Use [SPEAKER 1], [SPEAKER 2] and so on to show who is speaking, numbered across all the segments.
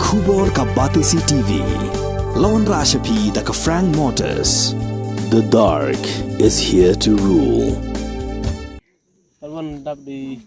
[SPEAKER 1] Khubor ka Batisi TV. Lawan Rashapi da ka Frank Motors. The dark is here to rule.
[SPEAKER 2] Alwan dap di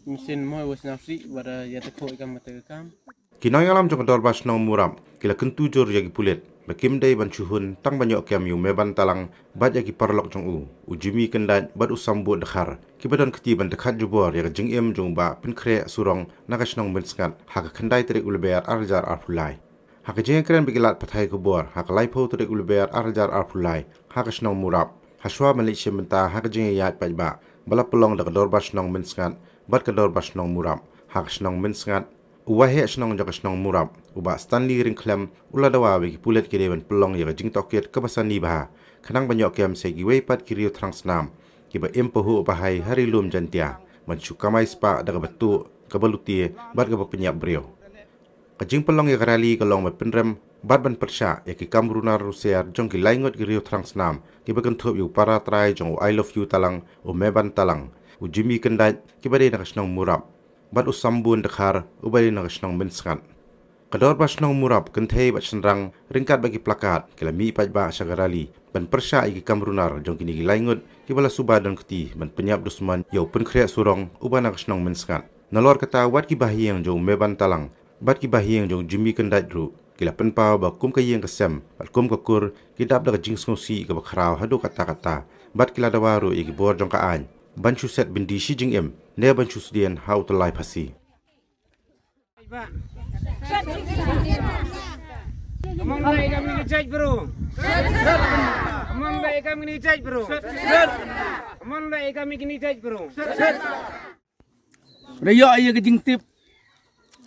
[SPEAKER 2] mesin moi was nafsi bara ya te khoi kam mate kam.
[SPEAKER 3] Kinang alam jong dor bas nong muram kila kentu jor yagi pulet bakim dai ban chuhun tang banyo kem yu meban talang bad yagi parlok jong ujimi kendat bad usambu dekhar kibadan keti ban dekhat jubor yag jing em jong ba pin khre surong nagash nong ben skat hak khandai tere ulbear arjar arfulai hak jeng kren bigilat pathai ko bor hak laipo tere ulbear arjar arfulai hakash nong murap haswa malik shementa hak jeng yat pajba bala pelong dak dor bas nong ben skat bad ka dor bas nong muram hakash nong ben skat Uwahe asnong jakasnong murab uba Stanley ringklem uladawa wiki pulet kireban pelong yaga jing toket kebasan nibaha kanang banyok kem segi weipat kiriu transnam kiba empohu bahai hari lum jantia manchu kamai spa daga batu kabalutie bat gaba penyap brio kajing pelong yaga rali kalong ma penrem bat ban persha yaki kamruna rusiar jong ki laingot kiriu transnam kiba kentup yu para trai jong I love you talang o meban talang ujimi kendaj kiba de nakasnong murab bat usambun dekhar ubali nagasnong benskan kador basnong murab kenthei bat senrang ringkat bagi plakat kila mi pajba sagarali ban persha igi kamrunar jong kini gilaingut kibala suba dan keti ban penyap dusman yau pen khria surong ubana nagasnong benskan nalor kata wat ki bahiang jong meban talang bat ki bahiang jong jimi kendaj ru kila penpa ba kum kayeng kesem bat kum kakur kidap daga jing sngosi ka bakhrau hadu kata-kata bat kila dawaru igi bor jong ka an banchu set bindi shi jing em ne banchu sdien how to life hasi
[SPEAKER 4] Among lai kami ni cek bro. Among lai kami ni cek bro. Among lai kami ni cek bro.
[SPEAKER 5] Raya ayah ke jingtip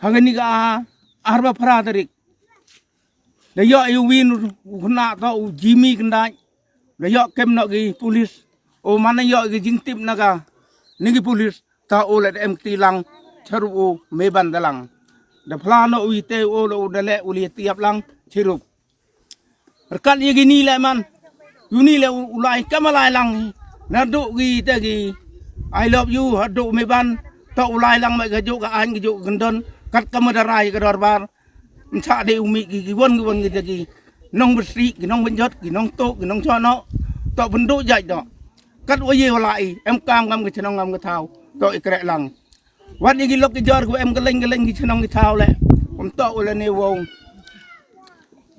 [SPEAKER 5] hangani ka arba phara tarik. Raya ayah win ukna ta Jimmy kendai. Raya kem nak gi polis. O mana yo gi jingtip naga nigi polis ta olet em tilang charu o meban dalang. Da plano uite o lo dale uli tiap lang chirup. Rekat ye gini le man. Yuni le ulai kamalai lang. Nadu gi te gi I love you hadu meban ta ulai lang mai gajuk ka an gajuk gendon kat kamadarai ka dorbar. Ncha de umi gi won gi te gi nong besri gi nong benjot gi nong tok gi nong chono ta bendu jaj do. Kat waye walai em kam ke chenong ngam ke thau to ikrek lang wat ye gi lok ki jor ko em geleng ki chenong ki thau le om to le ne wong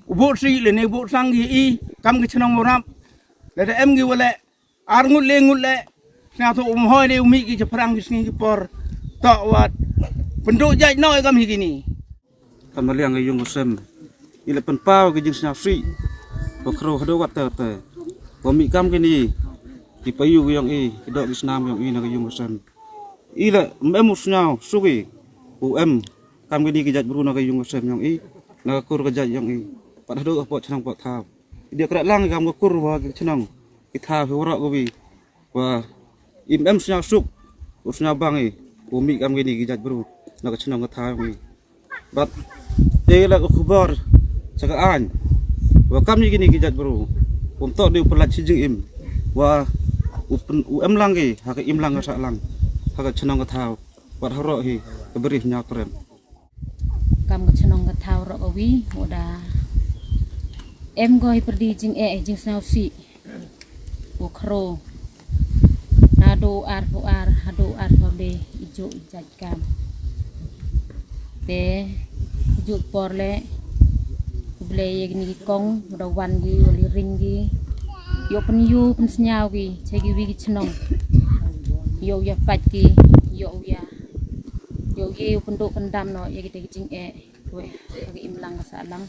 [SPEAKER 5] ubo si le ne bo sang gi I kam ki chenong morap le em gi wale ar ngut le sa to hoi ne umi ki prang ki sni ki por to wat pendu jaj noi kam hi gini
[SPEAKER 6] kam liang yung sem ile pen pau ki jing sna free bakro hado wat te komi kam kini di payu yang dok Islam yang naga yung sen ila emusnyau sugi kam gini kijat bru naga yung sen yang naga kur kijat yang pat hado apa chenang pat thau dia krak lang kam kur wa chenang kita hura go bi wa emusnyau suk usnya bang umi kam gini kijat bru naga chenang ka thau bat ila ko khubar sakaan wa kam gini kijat bru untuk di pelat sijing wa em lang gi hak im lang sa lang hak chenong ka thau wat haro hi ke beri nya krem
[SPEAKER 7] kam ka chenong ka thau ro wi oda em goi perdi jing jing snau si o khro hado ar hado ar de ijo jaj kam te ijo porle ble yegni kong do wan gi oli ring gi yo pen senyau gi cegi wi gi chenong yo ya pat gi yo ye penduk pendam no ye gi jing we gi imlang ka salang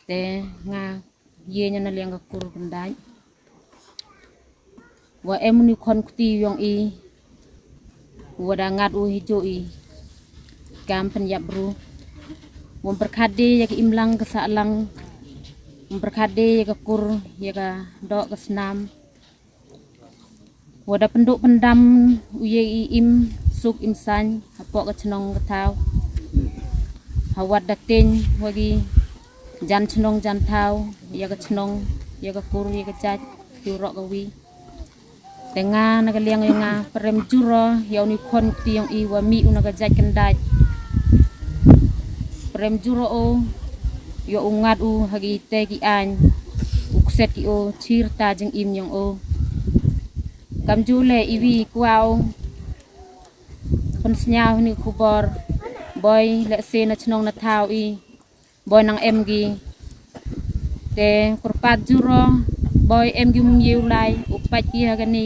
[SPEAKER 7] te nga ye nya na liang ka kur pendai wa em ni kon kuti yong wada ngat u hijo kam penyap bru memperkade ya gi imlang ka salang memperkade ya kur ya ka dok ke senam wada penduk pendam uye im suk imsan apok ke chenong ke thau hawat datin wagi jan chenong jan thau ya ke chenong ya ke kur ya ke caj yurok ke wi tenga naga liang nga prem juro ya uni kon ti yang I wa mi una ka jaj kendaj prem juro o yo ungat u hagi te ki an ukset ki o chir ta jing im yong o kam jule iwi kwao kon snyao ni kubor boy le se na chnong na thau i boy nang em gi te kurpat juro boy em gi mung yiu lai upat ki hagani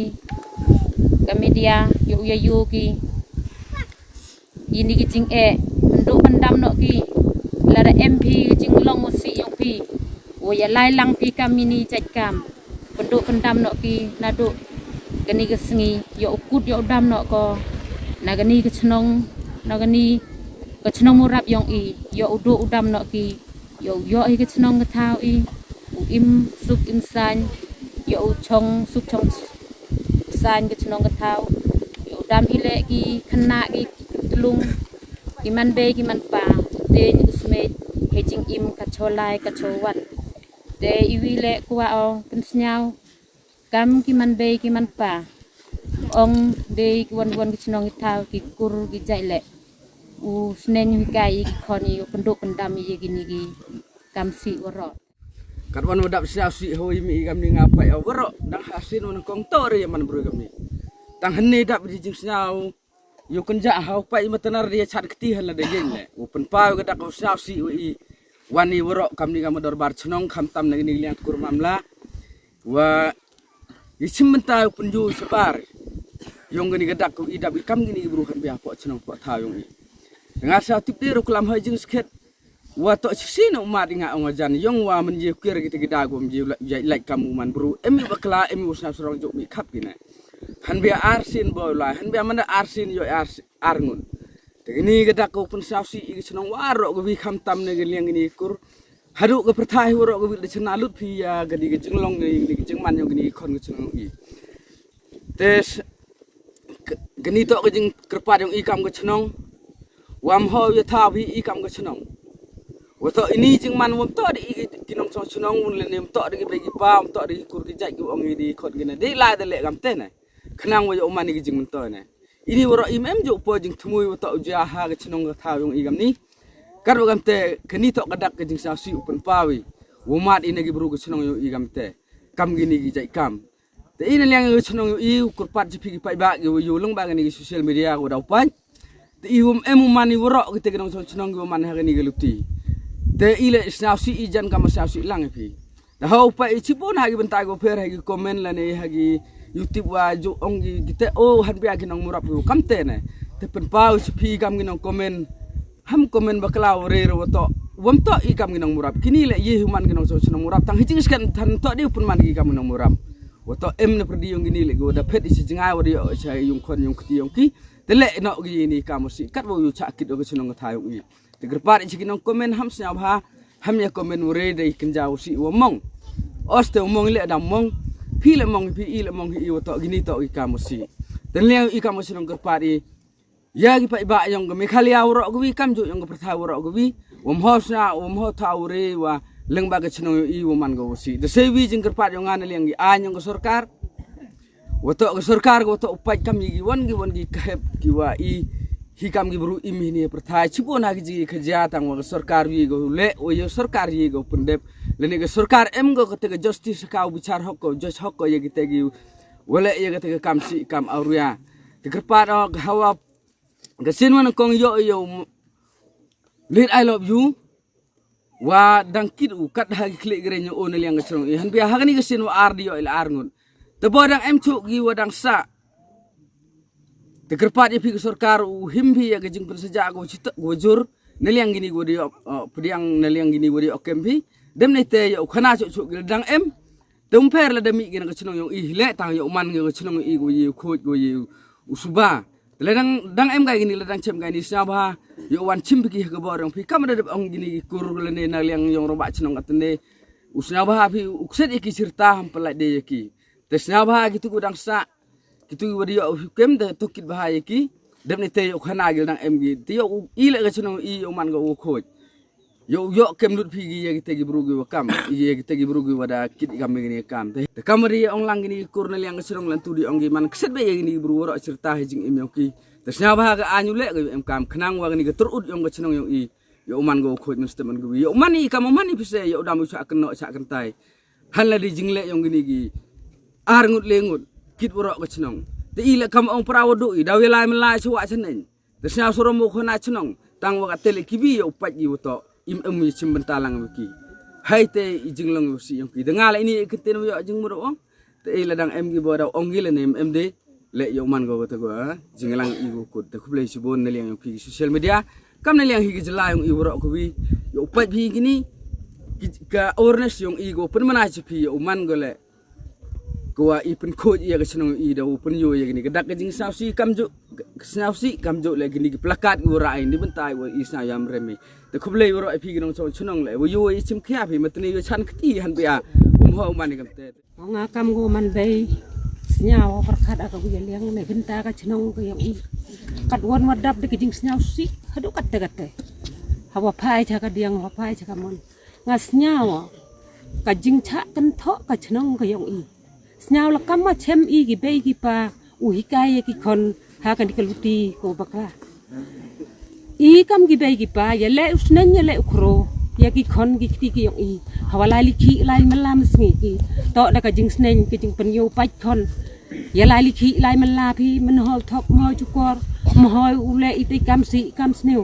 [SPEAKER 7] kamedia yo ya yo ki ini ki jing nduk pendam no ki lara MP jing long si yong pi o ya lai lang pi kam ini chat kam penduk pendam no ki nadu gani ke sengi yo ukut yo dam no ko nagani ke chnong nagani ke chnong murap yong i yo udu udam no ki yo i ke chnong ke thau i u im suk im san yo chong suk chong san ke chnong ke thau yo dam ile ki khna ki tlung ki man be ki man pa te ni usme hejing im ka cholai ka chowan te iwi le kwa o pen snyao kam ki man be ki man pa ong de ki wan ki chnong ki thau ki kur ki jai le u snen yu kai ki khoni penduk pendam ye gini ki kam si worot
[SPEAKER 8] kat wan wadap sia si hoi mi kam ni ngapai worot dang hasin on kong tor ye man bro kam ni tang hene dap di jing snyao yu kenja hau pai matenar dia chat keti hala de yen le u pen pa ga dak sia si i wani worot kam ni kam dor bar chnong kham tam na ni liang kur mamla wa isim menta penju sebar yong gani gadak ku idap ikam gini buru kan bia po chnong po tha yong i nga sa tip de ro klam ha jing sket wa to sin umat nga ngajan yong wa men je kir kita gida go je like kam man buru emi bakla emi usna surong jok mi khap gina han bia arsin boy la han bia mana arsin yo arngun tegini gadak ku pun safsi i chnong wa ro go wi kham tam ne liang gini kur hadu ke perthai ro go wi de chna lut phi ya gadi ke jinglong ni ke jingman yong gini khon ke chnong i tes gani to ke jing kerpa yong i kam ke chnong wam ho ya tha bi i kam ke chnong wa to ini jing man wam to di kinong so chnong un le nem to di begi pa to di kur ki jai ki ong di khot gina de la de le kam te ne khnang wa yo man ni jing man to ne ini woro im jo po jing thmui wa to ja ha ke chnong ka tha yong i kam ni kar wa kam te gani to kadak ke jing sa si upen pawi wo mat ine gi bru ke chnong yo i kam te kam gini gi jai kam te ina liang yo chnong yo i kur pat ji phi pai ba yo long ba gani social media ko dau pai te ium emu mani woro ke te kinong so chnong yo man ha gani ge luti te ile snau si ijan kam sa si lang phi da ho pa ichi pon ha gi bentai go pher ha gi comment la ne ha gi youtube wa jo ong gi gite o han bia gi nong murap go kam te ne te pen pau si phi kam gi nong comment ham comment bakla re ro to wam to i kam gi nong murap kini le ye human gi nong so chnong murap tang hijing skan than to di pun man gi kam nong murap wa to em ne perdi yong gini le go da phet isi jinga wa yo cha yung khon yung kti yong ki te le no gi ni kam si kat wo yu cha kit go chnong tha yong i te gerpar ichi gi nong comment ham snya bha ham ya comment re de kenjau si wo mong oste mong le da mong phi le mong phi i le mong i wo to gini to i kam si ten le i kam si nong gerpar i ya gi pai ba yong ga me khali awro go wi kam jo yong ga prtha woro go wi wom ho sna wom ho tha re wa leng ba ga chnong i wo man go si de se wi jing gerpar yong an leng gi a yong ga sarkar wo to ga sarkar go to upai kam gi won gi khep gi wa i hi kam gi bru imi ni prtha chipo na gi ji khja tang wa sarkar wi go le o yo sarkar yi go pendep le ni ga sarkar em go te ga justice ka u bichar hok ko judge hok ko ye gi te gi wala ye ga te kam si kam auria te gerpar ga hawa ga sin man kong yo let I love you wa dang kit u kat ha klik gre nyo on liang ga chrong han bia ha ni ga sin wa ar di yo il ar ngun te bo dang em chu gi wa dang sa te kerpat ye phi sarkar u him phi ya ga jing pen saja go chit go jur ne liang gini go di pediang ne liang gini go di okem phi dem ne te yo khana chu chu dang em tum pher la demi gi ga chnong yo i le tang yo man ga chnong i go ye khoj go ye usuba le dang em ga gini le dang chem ga ni sa ba yo wan chim phi ga bo rong phi kam de ong gini kur le ne na liang yong ro ba chnong atne usna ba phi ukset iki sirta ham pala de ki te sna ba gitu go dang sa kitu wadi yo kem de tokit ba ki dem ne te yo khana gil dang em gi ti yo i le ga chno i yo man go khoj yo kem lut phi gi ye gi te gi bru gi kam ye gi te gi bru gi wada kit kam gi kam te kamari ong lang gi kurnel yang serong lan tu di ong gi man kset be ye gi bru ro sirta he jing em yo ki te sna ba ga anyu le gi em kam khnang wa gi turut yong ga chno yo i yo man go khoi mesti man go yo mani kam mani pise yo dam usa keno sak kentai han la di jingle yang gini gi ar ngut lengut kit borok ke chnong te ile kam ong prawodu i dawe lai melai suwa senen te sna suro mo khona chnong tang wa tele kibi yo pat yi to im sim bentalang ki hai te i jinglong si yang ki dengal ini keten yo jing muro ong te ile dang em gi boda ong gi le nem em de le yo man go to go jinglang i go kut te khuble sibon ne yang ki social media kam ne yang hi gi jela yung i borok ko wi yo pat bi gini ka awareness yung i go pen mana chi yo man go le ko i pen ko ya ga chnong i da pen yo ya gini gadak jing sao si kam jo le gini plakat go rai ni bentai wo i sa yam reme te khuble woro pi ginong so chnong le wo yo i chim khya phi matni yo chan khti han bia ho man kam te
[SPEAKER 7] nga kam go man bei snyaw perkhat aka wi liang ne benta ka chnong ko yang i kat won wadap de jing snyaw si hadu kat te hawa phai cha ka diang hawa phai cha ka mon nga snyaw ka jing cha kan tho ka chnong ko yang i snyaw la kam ma chem i gi bei gi pa u hi kai ki kon ha kan dikeluti ko bakla i kam gi bei gi pa ya le usnen ya le ukro ya ki kon gi ti ki yang i hawala li ki lai malam sngi ki to da ka jing snen ki jing pen yo pach kon ya lai li ki lai mala phi man hol thok mo chu kor mo hoy u le i ti kam si kam sneu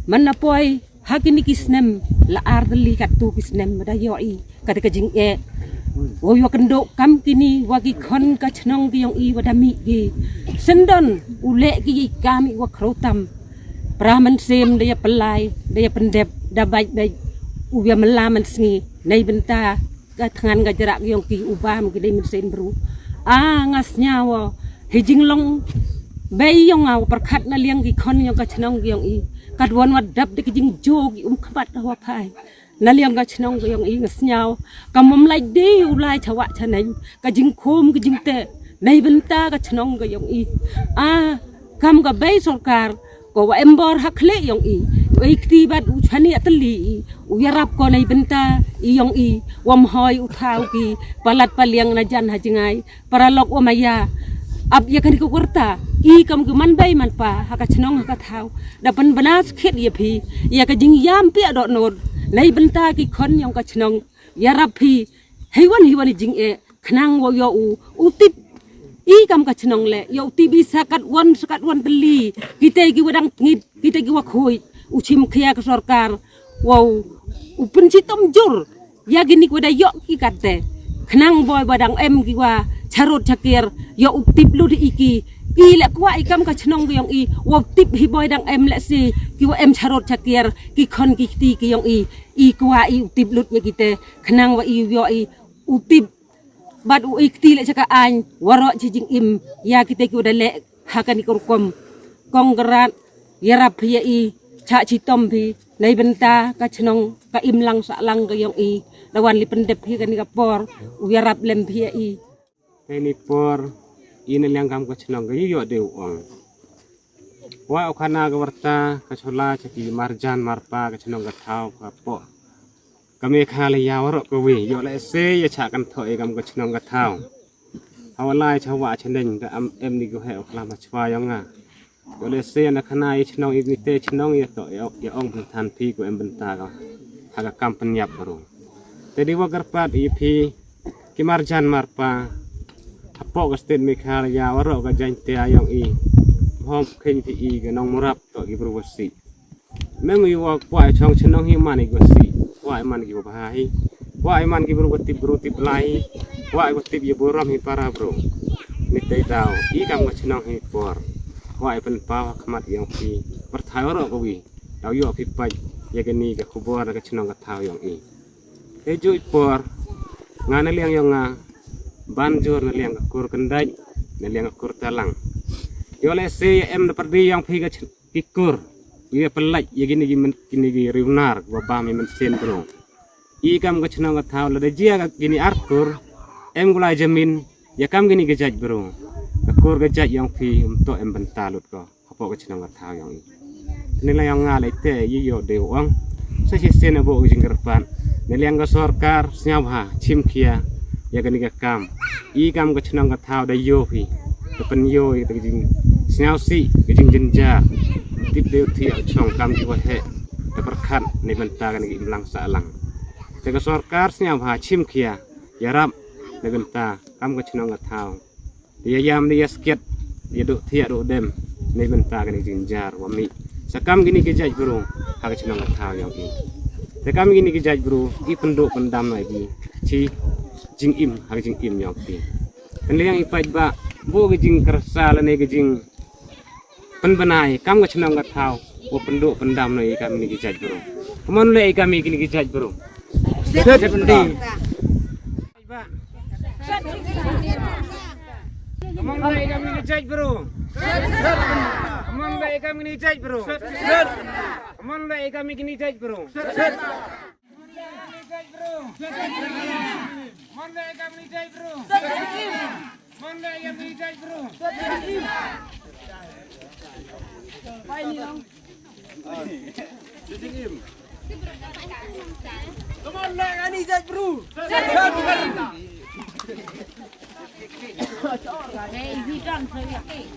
[SPEAKER 7] man na poi ha ki ni ki snem la ar li ka tu ki snem da yo i ka ka jing e wo yo kan do kam ki ni wa ki kon ka chnong ki yang i wa da mi ki sendon u le ki kam i wa khrotam praman sem da ya pelai da ya pendep da baik baik ubia melaman sngi nei benta ka thangan ga jarak yang ki ubam ki dei mesin bru ngasnya wo hijing long bei yang au perkhat na liang ki khon yang ka chnong yang i kat won wadap de ki jing jog khabat wa phai na liang ka chnong yang i ngasnya kamom lai de ulai chawa chanai ka jing khom ki jing te nei benta ka chnong ga yang i kam ga bei sarkar ko wa embor hakle yang i ikti bat uchani atli u yarap ko nei benta i yang i wam hoi u thau ki palat paliang na jan hajingai paralok o maya ab ya kan ko kurta i kam ku man bai man pa haka chnong haka thau dapan banas khet ye phi ya ka jing yam pi adot nod nei benta ki khon yang ka chnong yarap phi heiwan jing e khnang wo yo u tip i kam ka chnong le yo ti bi sakat wan beli kita ki wadang ngit kita ki wa khoi uchim khia ka sarkar wow upen citom jur ya gini ko da yo ki katte khnang boy badang em ki wa charot chakir yo utip lu di iki i le kwa i kam ka chnong yang i wo tip hi boy dang em le si ki wa em charot chakir ki khon ki ti ki yang i kwa i utip lut ya kite khnang wa i yo i utip bad u ikti le chaka an waro jing im ya kita ki udah le hakan ikurkom konggerat yarap ya i cha citom phi nei benta ka chnong ka im lang sa lang ka yang i lawan li pendep hi kan ka por u yarap lem phi ya i
[SPEAKER 4] ni por ina liang kam ka chnong ga yo de ong wa khana ga warta ka chola chaki marjan marpa ka chnong ga thau ka po kami khale ya waro ko wi yo le se ya cha kan thoi kam ka chnong ga thau hawalai chawa chendeng da em ni go he khla ma chwa yang a yo le se na khana i chnong i ni te chnong ya to ya ong than phi ko em benta ka haga kam penyap baru tedi wa garpat i phi ki marjan marpa apo ka stet mi khale ya waro ka jan te ayong i hom khin phi i ga nong murap to gi bru wasi memu wa kwa chong chnong hi mani go si wa man ki bahai wa man ki bru tip lai wa ko tip ye boram hi para bro ni te dau i kam ko chnong hi por wa pen pa khmat yang pi per thai ro ko wi dau yo pi pa ye ke ni ka khubor ka chnong ka thau yang i e ju por ngana liang yang nga ban jor na liang ka kur kendai na liang ka kur talang yo le se em na perdi yang pi ka pikur ia pelaj ya gini gi riunar wa ba mi men sen bro i kam ga chnong ga thaw la de jia ga gini arkur em gula jamin ya kam gini ga jaj bro ka kur ga jaj yang phi to em benta lut ko apo ga chnong ga thaw yang ni la yang ngale te yi yo de wang sa si sen abo jing gerpan ni liang ga sarkar snyabha chim khia ya gini ga kam i kam ga chnong ga thaw da yo phi to pen yo i jing snyau si ga jing jenja tip deu thi ở trong cam ki wa he terberkat ni bentakan lagi imlang salang. Jaga sorkar senyap hacim kia yarap ni benta kam kecenong gatau. Dia yam dia skit dia duk tiak duk dem ni bentakan lagi jinjar wami. Sakam gini kejaj bro hak kecenong gatau yang ini. Sakam gini kejaj bro i penduk pendam lagi ci jing im hak jing im yang ini. Penliang ipai ba bo gejing kersa lane gejing penbenai kam kecenong gatau. Wo penduk pendam noi kami ni kejaj bro. Keman le kami kini kejaj bro. Set pendi. Keman le kami kejaj bro. Keman le kami ni kejaj bro. Keman le kami kini kejaj bro. Keman le kami kejaj bro. Keman le kami kejaj bro. Pai ni dong. Come on, I need that bro. Hey, he done so yucky.